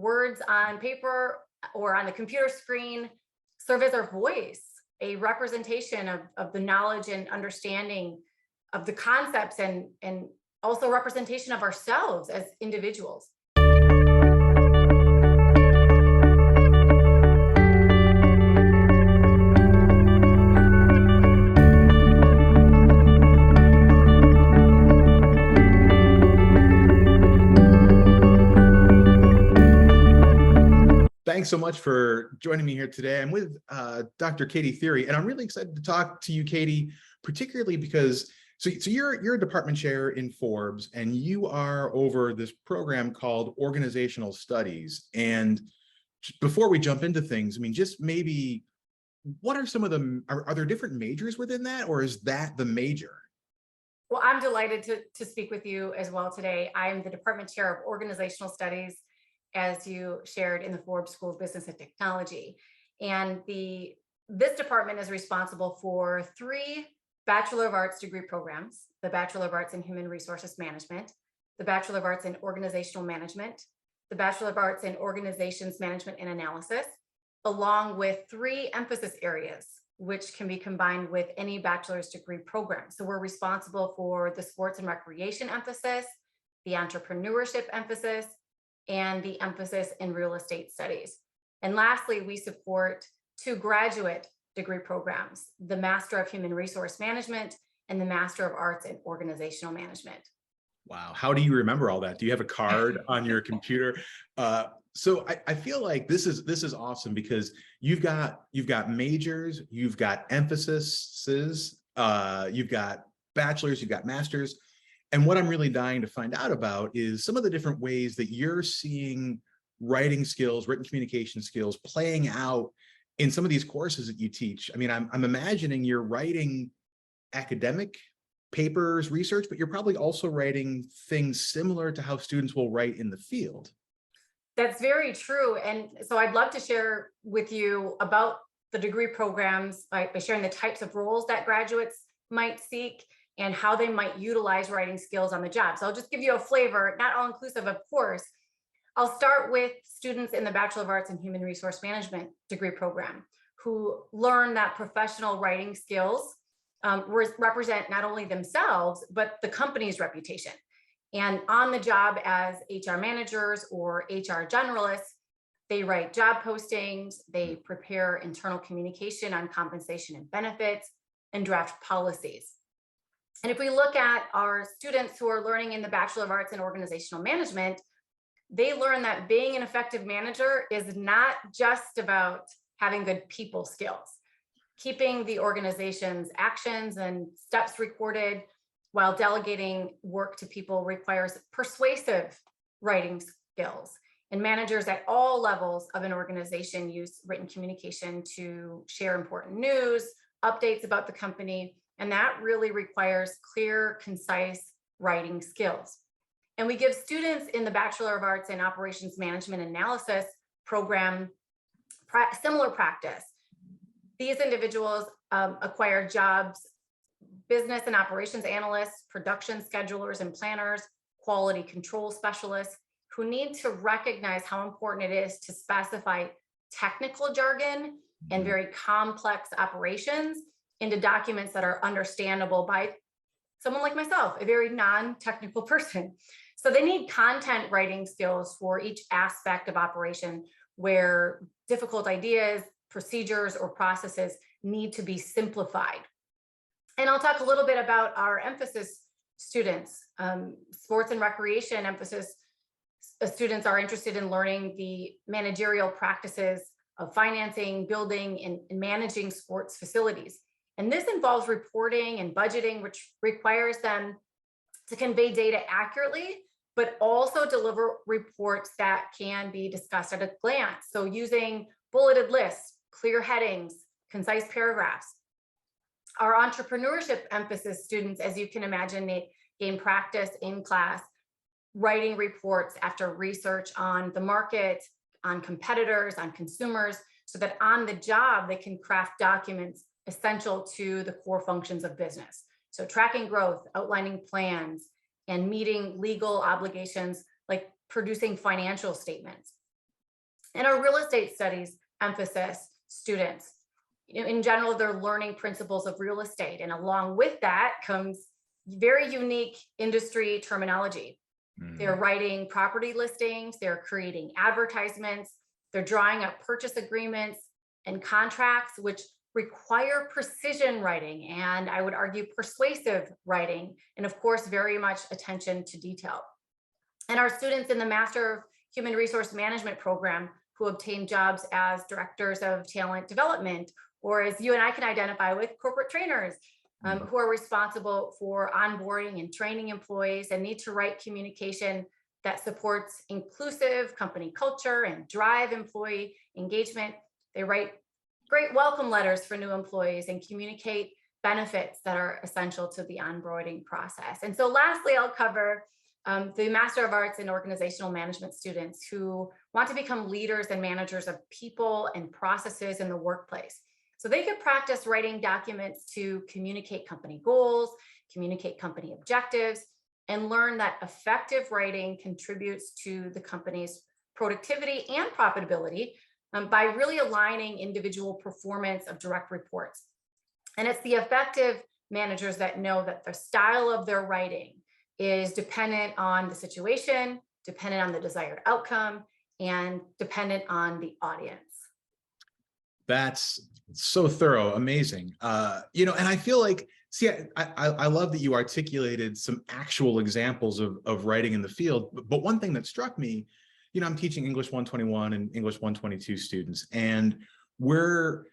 words on paper or on the computer screen serve as our voice, a representation of the knowledge and understanding of the concepts and also representation of ourselves as individuals. Thanks so much for joining me here today. I'm with Dr. Katie Thiry, and I'm really excited to talk to you, Katie, particularly because so you're a department chair in Forbes, and you are over this program called Organizational Studies. And before we jump into things, I mean, just maybe what are some of them? Are there different majors within that, or is that the major? Well, I'm delighted to speak with you as well today. I'm the department chair of Organizational Studies, as you shared, in the Forbes School of Business and Technology. And this department is responsible for 3 Bachelor of Arts degree programs: the Bachelor of Arts in Human Resources Management, the Bachelor of Arts in Organizational Management, the Bachelor of Arts in Organizations Management and Analysis, along with 3 emphasis areas, which can be combined with any bachelor's degree program. So we're responsible for the sports and recreation emphasis, the entrepreneurship emphasis, and the emphasis in real estate studies. And lastly, we support 2 graduate degree programs: the Master of Human Resource Management and the Master of Arts in Organizational Management. Wow, how do you remember all that? Do you have a card on your computer? So I feel like this is awesome because you've got majors, you've got emphases, you've got bachelors, you've got masters. And what I'm really dying to find out about is some of the different ways that you're seeing writing skills, written communication skills playing out in some of these courses that you teach. I mean, I'm imagining you're writing academic papers, research, but you're probably also writing things similar to how students will write in the field. That's very true. And so I'd love to share with you about the degree programs by sharing the types of roles that graduates might seek and how they might utilize writing skills on the job. So I'll just give you a flavor, not all inclusive, of course. I'll start with students in the Bachelor of Arts in Human Resource Management degree program who learn that professional writing skills represent not only themselves, but the company's reputation. And on the job as HR managers or HR generalists, they write job postings, they prepare internal communication on compensation and benefits, and draft policies. And if we look at our students who are learning in the Bachelor of Arts in Organizational Management, they learn that being an effective manager is not just about having good people skills. Keeping the organization's actions and steps recorded while delegating work to people requires persuasive writing skills. And managers at all levels of an organization use written communication to share important news, updates about the company, and that really requires clear, concise writing skills. And we give students in the Bachelor of Arts in Operations Management Analysis program similar practice. These individuals acquire jobs: business and operations analysts, production schedulers and planners, quality control specialists, who need to recognize how important it is to specify technical jargon and very complex operations into documents that are understandable by someone like myself, a very non-technical person. So they need content writing skills for each aspect of operation where difficult ideas, procedures, or processes need to be simplified. And I'll talk a little bit about our emphasis students. Sports and recreation emphasis students are interested in learning the managerial practices of financing, building, and managing sports facilities. And this involves reporting and budgeting, which requires them to convey data accurately, but also deliver reports that can be discussed at a glance. So using bulleted lists, clear headings, concise paragraphs. Our entrepreneurship emphasis students, as you can imagine, they gain practice in class writing reports after research on the market, on competitors, on consumers, so that on the job they can craft documents essential to the core functions of business. So tracking growth, outlining plans, and meeting legal obligations like producing financial statements. And our real estate studies emphasis students, in general, they're learning principles of real estate. And along with that comes very unique industry terminology. They're writing property listings, they're creating advertisements, they're drawing up purchase agreements and contracts, which require precision writing, and I would argue persuasive writing, and of course, very much attention to detail. And our students in the Master of Human Resource Management program who obtain jobs as directors of talent development, or as you and I can identify with, corporate trainers, who are responsible for onboarding and training employees and need to write communication that supports inclusive company culture and drive employee engagement. They write great welcome letters for new employees and communicate benefits that are essential to the onboarding process. And so lastly, I'll cover the Master of Arts in Organizational Management students who want to become leaders and managers of people and processes in the workplace. So they could practice writing documents to communicate company goals, communicate company objectives, and learn that effective writing contributes to the company's productivity and profitability by really aligning individual performance of direct reports. And it's the effective managers that know that the style of their writing is dependent on the situation, dependent on the desired outcome, and dependent on the audience. That's so thorough, amazing. And I feel like, see, I love that you articulated some actual examples of writing in the field. But one thing that struck me, I'm teaching English 121 and English 122 students, and we're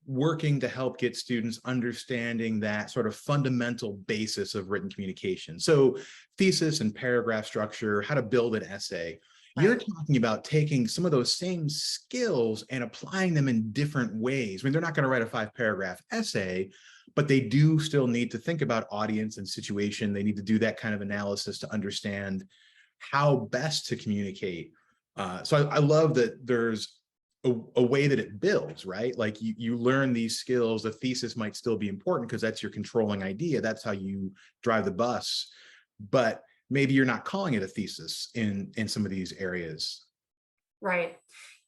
working to help get students understanding that sort of fundamental basis of written communication. So thesis and paragraph structure, how to build an essay. You're talking about taking some of those same skills and applying them in different ways. I mean, they're not going to write a 5-paragraph essay, but they do still need to think about audience and situation. They need to do that kind of analysis to understand how best to communicate. So I love that there's a way that it builds, right? Like you learn these skills. The thesis might still be important because that's your controlling idea. That's how you drive the bus. But maybe you're not calling it a thesis in some of these areas. Right.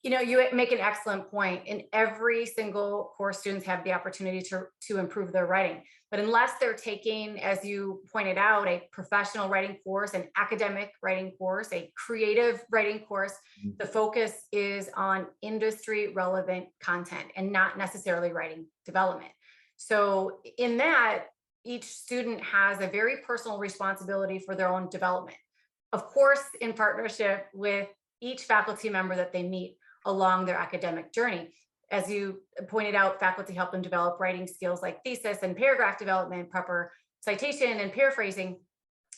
You make an excellent point. In every single course, students have the opportunity to improve their writing. But unless they're taking, as you pointed out, a professional writing course, an academic writing course, a creative writing course, the focus is on industry relevant content and not necessarily writing development. So in that, each student has a very personal responsibility for their own development, of course, in partnership with each faculty member that they meet along their academic journey. As you pointed out, faculty help them develop writing skills like thesis and paragraph development, proper citation and paraphrasing.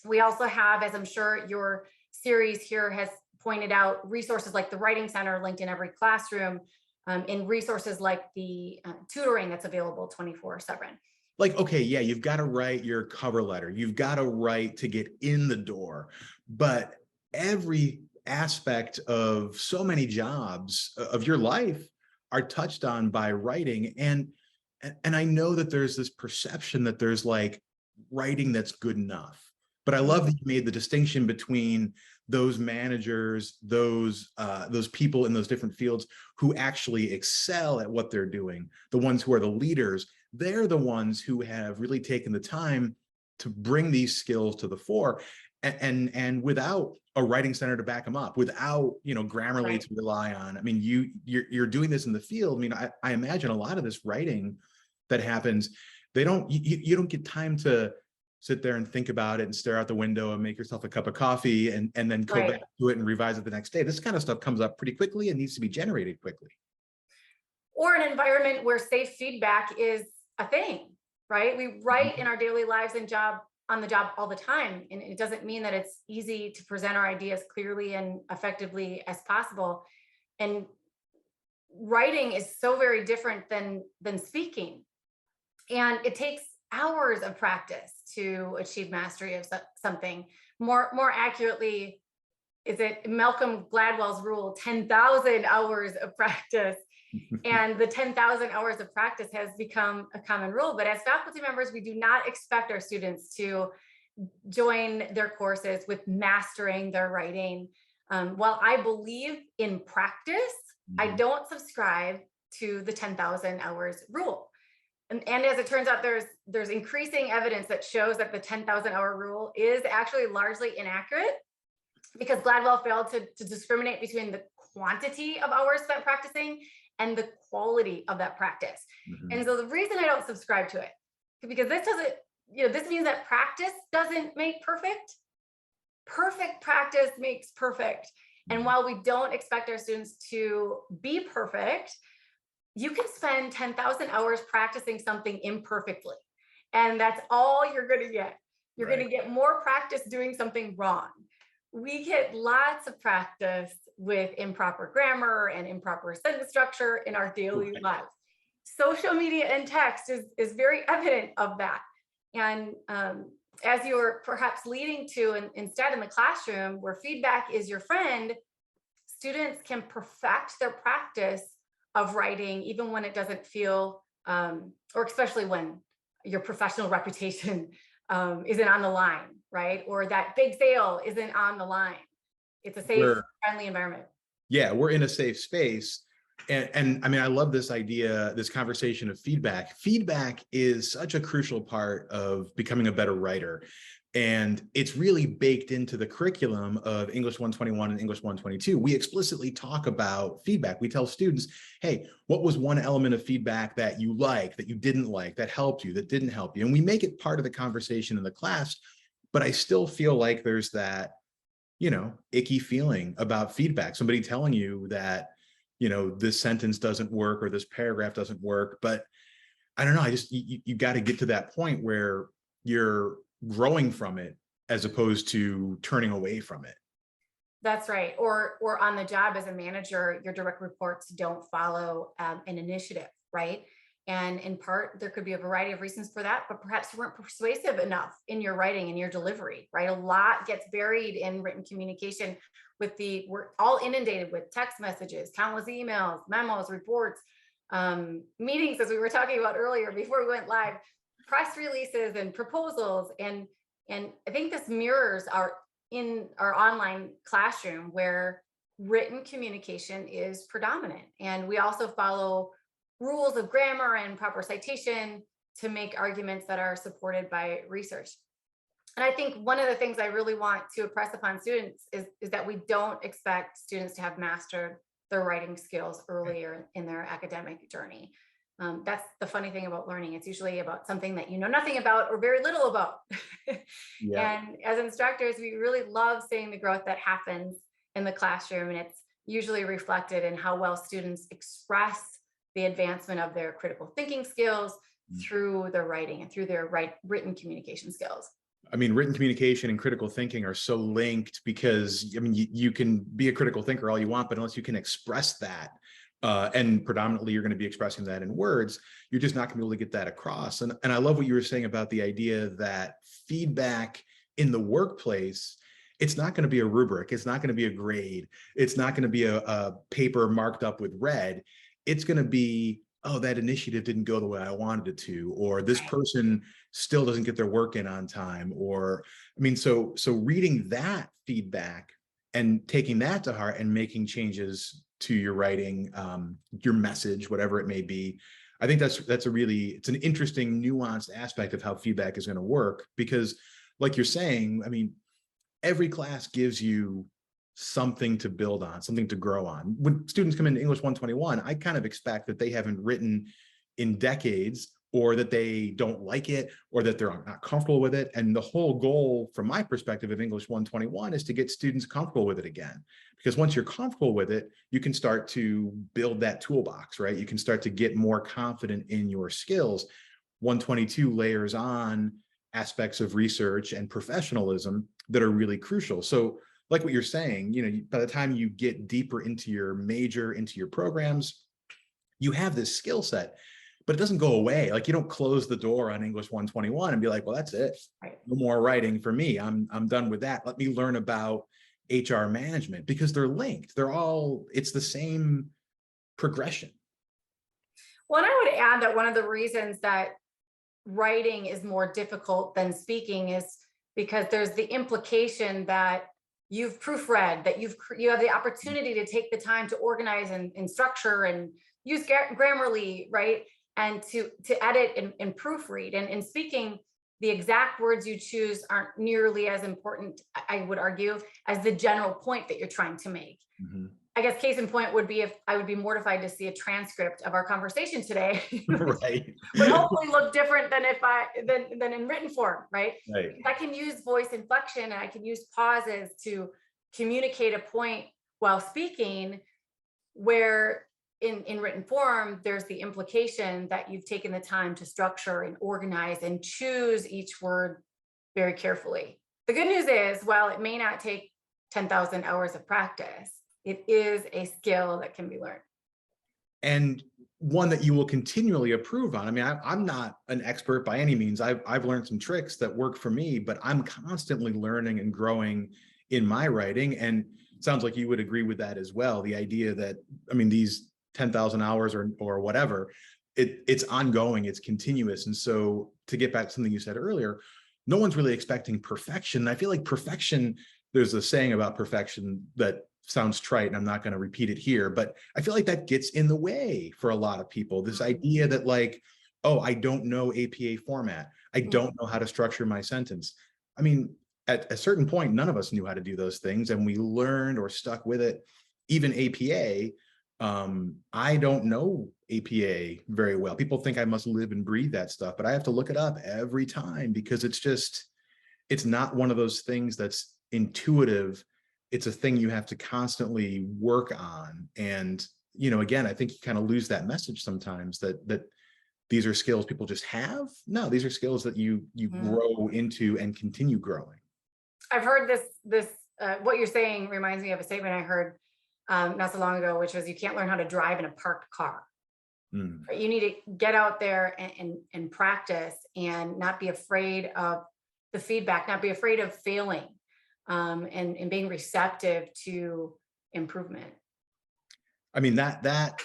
We also have, as I'm sure your series here has pointed out, resources like the Writing Center linked in every classroom, and resources like the tutoring that's available 24/7. Like, okay, yeah, you've got to write your cover letter. You've got to write to get in the door. But every aspect of so many jobs of your life are touched on by writing. And I know that there's this perception that there's like writing that's good enough. But I love that you made the distinction between those managers, those people in those different fields who actually excel at what they're doing, the ones who are the leaders. They're the ones who have really taken the time to bring these skills to the fore, and without a writing center to back them up, without Grammarly to rely on. I mean, you're doing this in the field. I mean, I imagine a lot of this writing that happens, you don't get time to sit there and think about it and stare out the window and make yourself a cup of coffee and then go back to it and revise it the next day. This kind of stuff comes up pretty quickly and needs to be generated quickly. Or an environment where safe feedback is a thing, right? We write in our daily lives and on the job all the time. And it doesn't mean that it's easy to present our ideas clearly and effectively as possible. And writing is so very different than speaking. And it takes hours of practice to achieve mastery of something. More accurately, is it Malcolm Gladwell's rule, 10,000 hours of practice. And the 10,000 hours of practice has become a common rule. But as faculty members, we do not expect our students to join their courses with mastering their writing. While I believe in practice, I don't subscribe to the 10,000 hours rule. And as it turns out, there's increasing evidence that shows that the 10,000 hour rule is actually largely inaccurate, because Gladwell failed to discriminate between the quantity of hours spent practicing and the quality of that practice. And so the reason I don't subscribe to it, because this doesn't, this means that practice doesn't make perfect. Perfect practice makes perfect. And while we don't expect our students to be perfect, you can spend 10,000 hours practicing something imperfectly. And that's all you're going to get. You're going to get more practice doing something wrong. We get lots of practice with improper grammar and improper sentence structure in our daily lives. Social media and text is very evident of that. And as you're perhaps leading to instead in the classroom, where feedback is your friend, students can perfect their practice of writing, even when it doesn't feel, or especially when your professional reputation isn't on the line, right? Or that big sale isn't on the line. It's a safe, friendly environment. Yeah, we're in a safe space. And I mean, I love this idea, this conversation of feedback. Feedback is such a crucial part of becoming a better writer. And it's really baked into the curriculum of English 121 and English 122. We explicitly talk about feedback. We tell students, hey, what was one element of feedback that you liked, that you didn't like, that helped you, that didn't help you? And we make it part of the conversation in the class, but I still feel like there's that, icky feeling about feedback. Somebody telling you that, this sentence doesn't work or this paragraph doesn't work. But I don't know, you got to get to that point where you're growing from it as opposed to turning away from it. That's right. Or on the job as a manager, your direct reports don't follow an initiative, right? And in part, there could be a variety of reasons for that, but perhaps you weren't persuasive enough in your writing and your delivery, right? A lot gets buried in written communication we're all inundated with text messages, countless emails, memos, reports, meetings, as we were talking about earlier before we went live, press releases and proposals. And I think this mirrors in our online classroom, where written communication is predominant. And we also follow rules of grammar and proper citation to make arguments that are supported by research. And I think one of the things I really want to impress upon students is that we don't expect students to have mastered their writing skills earlier in their academic journey. That's the funny thing about learning. It's usually about something that you know nothing about or very little about. And as instructors, we really love seeing the growth that happens in the classroom. And it's usually reflected in how well students express the advancement of their critical thinking skills through their writing and through their written communication skills. I mean, written communication and critical thinking are so linked, because I mean, you can be a critical thinker all you want, but unless you can express that, and predominantly you're going to be expressing that in words, you're just not going to be able to get that across. And I love what you were saying about the idea that feedback in the workplace, it's not going to be a rubric. It's not going to be a grade. It's not going to be a paper marked up with red. It's going to be, oh, that initiative didn't go the way I wanted it to, or this person still doesn't get their work in on time. Or, I mean, so reading that feedback and taking that to heart and making changes to your writing, your message, whatever it may be. I think it's an interesting nuanced aspect of how feedback is going to work, because like you're saying, I mean, every class gives you something to build on, something to grow on. When students come into English 121, I kind of expect that they haven't written in decades, or that they don't like it, or that they're not comfortable with it. And the whole goal from my perspective of English 121 is to get students comfortable with it again. Because once you're comfortable with it, you can start to build that toolbox, right? You can start to get more confident in your skills. 122 layers on aspects of research and professionalism that are really crucial. So like what you're saying, by the time you get deeper into your major, into your programs, you have this skill set, but it doesn't go away. Like, you don't close the door on English 121 and be like, well, that's it. No more writing for me. I'm done with that. Let me learn about HR management, because they're linked. It's the same progression. Well, and I would add that one of the reasons that writing is more difficult than speaking is because there's the implication that you've proofread, that you have the opportunity to take the time to organize and structure and use Grammarly, right? And to edit and proofread. And in speaking, the exact words you choose aren't nearly as important, I would argue, as the general point that you're trying to make. I guess case in point would be if I would be mortified to see a transcript of our conversation today. Right. Would hopefully look different than than in written form, right? Right. I can use voice inflection and I can use pauses to communicate a point while speaking, where in written form, there's the implication that you've taken the time to structure and organize and choose each word very carefully. The good news is, while it may not take 10,000 hours of practice, it is a skill that can be learned. And one that you will continually improve on. I mean, I'm not an expert by any means. I've learned some tricks that work for me, but I'm constantly learning and growing in my writing. And it sounds like you would agree with that as well. The idea that, I mean, these 10,000 hours or whatever, it's ongoing, it's continuous. And so to get back to something you said earlier, no one's really expecting perfection. I feel like perfection, there's a saying about perfection that sounds trite, and I'm not going to repeat it here, but I feel like that gets in the way for a lot of people. This idea that like, oh, I don't know APA format. I don't know how to structure my sentence. I mean, at a certain point, none of us knew how to do those things, and we learned or stuck with it. Even APA, I don't know APA very well. People think I must live and breathe that stuff, but I have to look it up every time because it's not one of those things that's intuitive. It's a thing you have to constantly work on. And, you know, again, I think you kind of lose that message sometimes that these are skills people just have. No, these are skills that you grow into and continue growing. I've heard this what you're saying reminds me of a statement I heard not so long ago, which was, you can't learn how to drive in a parked car. You need to get out there and practice and not be afraid of the feedback, not be afraid of failing. And being receptive to improvement. I mean, that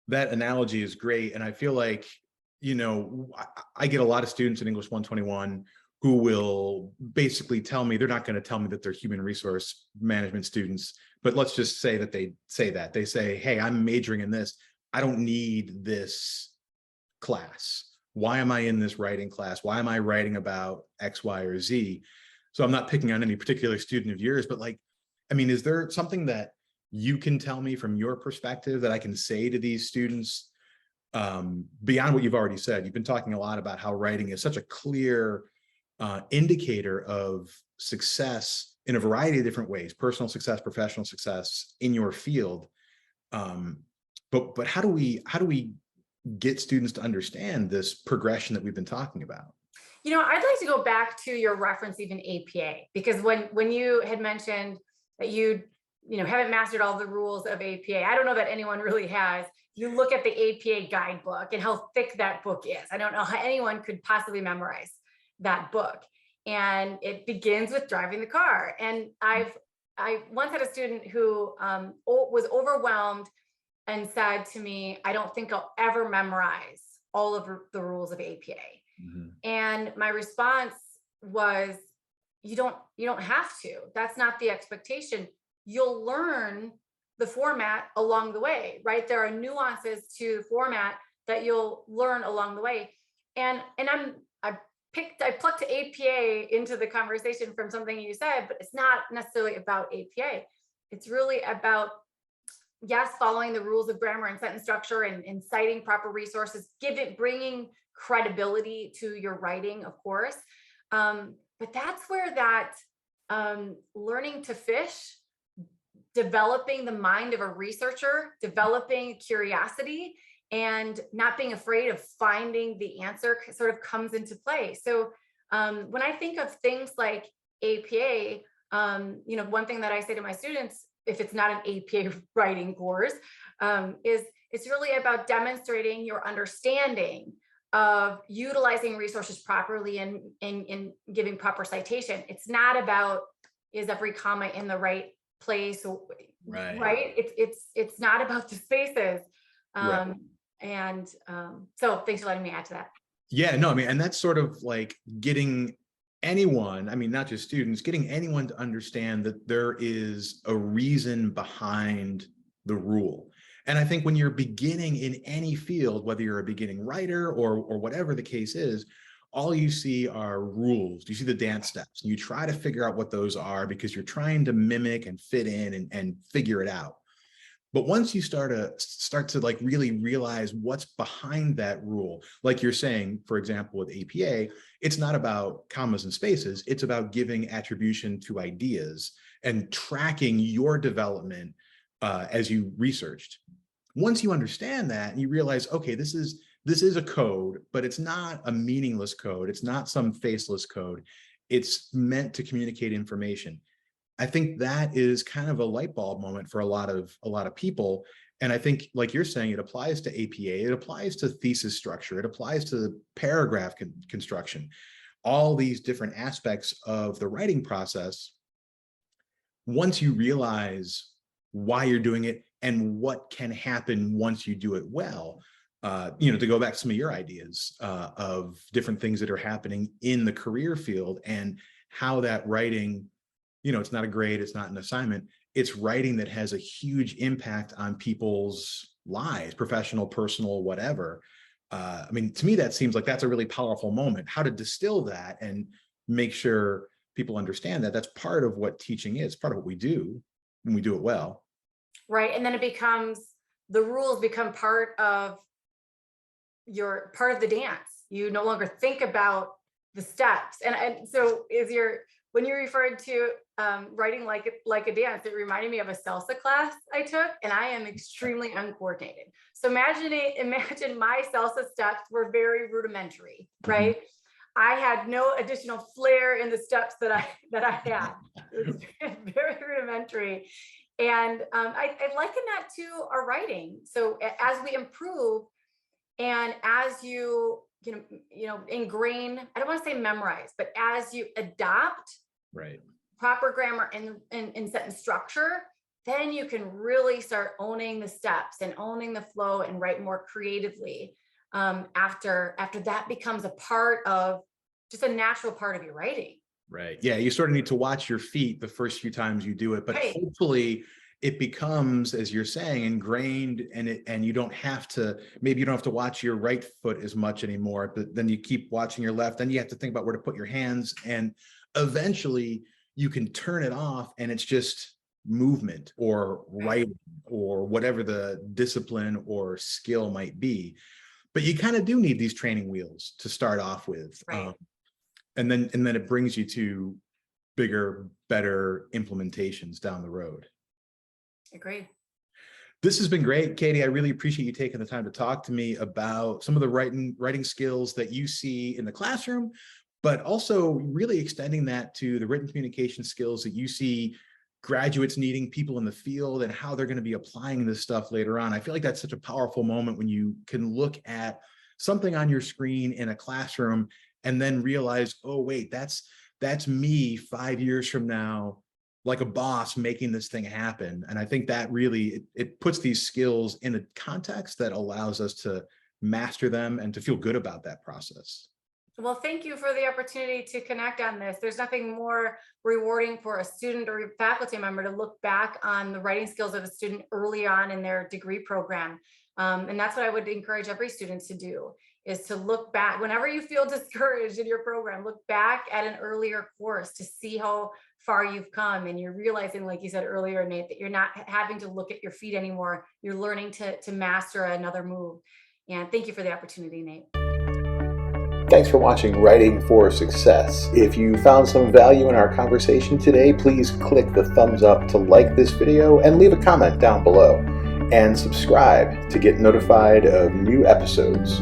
analogy is great. And I feel like, you know, I get a lot of students in English 121 who will basically tell me, they're not going to tell me that they're human resource management students, but let's just say that they say, hey, I'm majoring in this. I don't need this class. Why am I in this writing class? Why am I writing about X, Y, or Z? So I'm not picking on any particular student of yours, but like, I mean, is there something that you can tell me from your perspective that I can say to these students beyond what you've already said? You've been talking a lot about how writing is such a clear indicator of success in a variety of different ways, personal success, professional success in your field. But how do we get students to understand this progression that we've been talking about? You know, I'd like to go back to your reference, even APA, because when you had mentioned that you haven't mastered all the rules of APA, I don't know that anyone really has. You look at the APA guidebook and how thick that book is. I don't know how anyone could possibly memorize that book. And it begins with driving the car. And I once had a student who was overwhelmed and said to me, I don't think I'll ever memorize all of the rules of APA. And my response was, you don't have to. That's not the expectation. You'll learn the format along the way, right? There are nuances to format that you'll learn along the way. And I plucked APA into the conversation from something you said, but it's not necessarily about APA. It's really about, yes, following the rules of grammar and sentence structure and citing proper resources, bringing credibility to your writing, of course. But that's where that learning to fish, developing the mind of a researcher, developing curiosity, and not being afraid of finding the answer sort of comes into play. So when I think of things like APA, one thing that I say to my students, if it's not an APA writing course, is it's really about demonstrating your understanding of utilizing resources properly and giving proper citation. It's not about, is every comma in the right place, right? It's not about the spaces. So thanks for letting me add to that. Yeah, no, I mean, and that's sort of like getting anyone, I mean, not just students, getting anyone to understand that there is a reason behind the rule. And I think when you're beginning in any field, whether you're a beginning writer or whatever the case is, all you see are rules. You see the dance steps and you try to figure out what those are because you're trying to mimic and fit in and figure it out. But once you start to like really realize what's behind that rule, like you're saying, for example, with APA, it's not about commas and spaces. It's about giving attribution to ideas and tracking your development as you researched. Once you understand that and you realize, okay, this is a code, but it's not a meaningless code. It's not some faceless code. It's meant to communicate information. I think that is kind of a light bulb moment for a lot of people. And I think, like you're saying, it applies to APA, it applies to thesis structure, it applies to paragraph construction, all these different aspects of the writing process. Once you realize why you're doing it and what can happen once you do it well, to go back to some of your ideas of different things that are happening in the career field and how that writing, it's not a grade, it's not an assignment, it's writing that has a huge impact on people's lives, professional, personal, whatever. I mean, to me, that seems like that's a really powerful moment, how to distill that and make sure people understand that that's part of what teaching is, part of what we do when we do it well. Right. And then the rules become part of the dance. You no longer think about the steps. And so when you referred to writing like a dance, it reminded me of a salsa class I took, and I am extremely uncoordinated. So imagine my salsa steps were very rudimentary, right? Mm-hmm. I had no additional flair in the steps that I had. It was very rudimentary. And I liken that to our writing. So as we improve and as you ingrain, I don't want to say memorize, but as you adopt right proper grammar and sentence structure, then you can really start owning the steps and owning the flow and write more creatively after that becomes a part of just a natural part of your writing. Right. Yeah. You sort of need to watch your feet the first few times you do it, but right. Hopefully it becomes, as you're saying, ingrained, and you don't have to watch your right foot as much anymore, but then you keep watching your left, then you have to think about where to put your hands, and eventually you can turn it off and it's just movement or writing or whatever the discipline or skill might be. But you kind of do need these training wheels to start off with. Right. And then it brings you to bigger, better implementations down the road. Agreed. This has been great, Katie. I really appreciate you taking the time to talk to me about some of the writing skills that you see in the classroom, but also really extending that to the written communication skills that you see graduates needing, people in the field, and how they're going to be applying this stuff later on. I feel like that's such a powerful moment when you can look at something on your screen in a classroom and then realize, oh, wait, that's me 5 years from now, like a boss making this thing happen. And I think that really, it puts these skills in a context that allows us to master them and to feel good about that process. Well, thank you for the opportunity to connect on this. There's nothing more rewarding for a student or faculty member to look back on the writing skills of a student early on in their degree program. And that's what I would encourage every student to do, is to look back whenever you feel discouraged in your program, look back at an earlier course to see how far you've come. And you're realizing, like you said earlier, Nate, that you're not having to look at your feet anymore. You're learning to master another move. And thank you for the opportunity, Nate. Thanks for watching Writing for Success. If you found some value in our conversation today, please click the thumbs up to like this video and leave a comment down below. And subscribe to get notified of new episodes.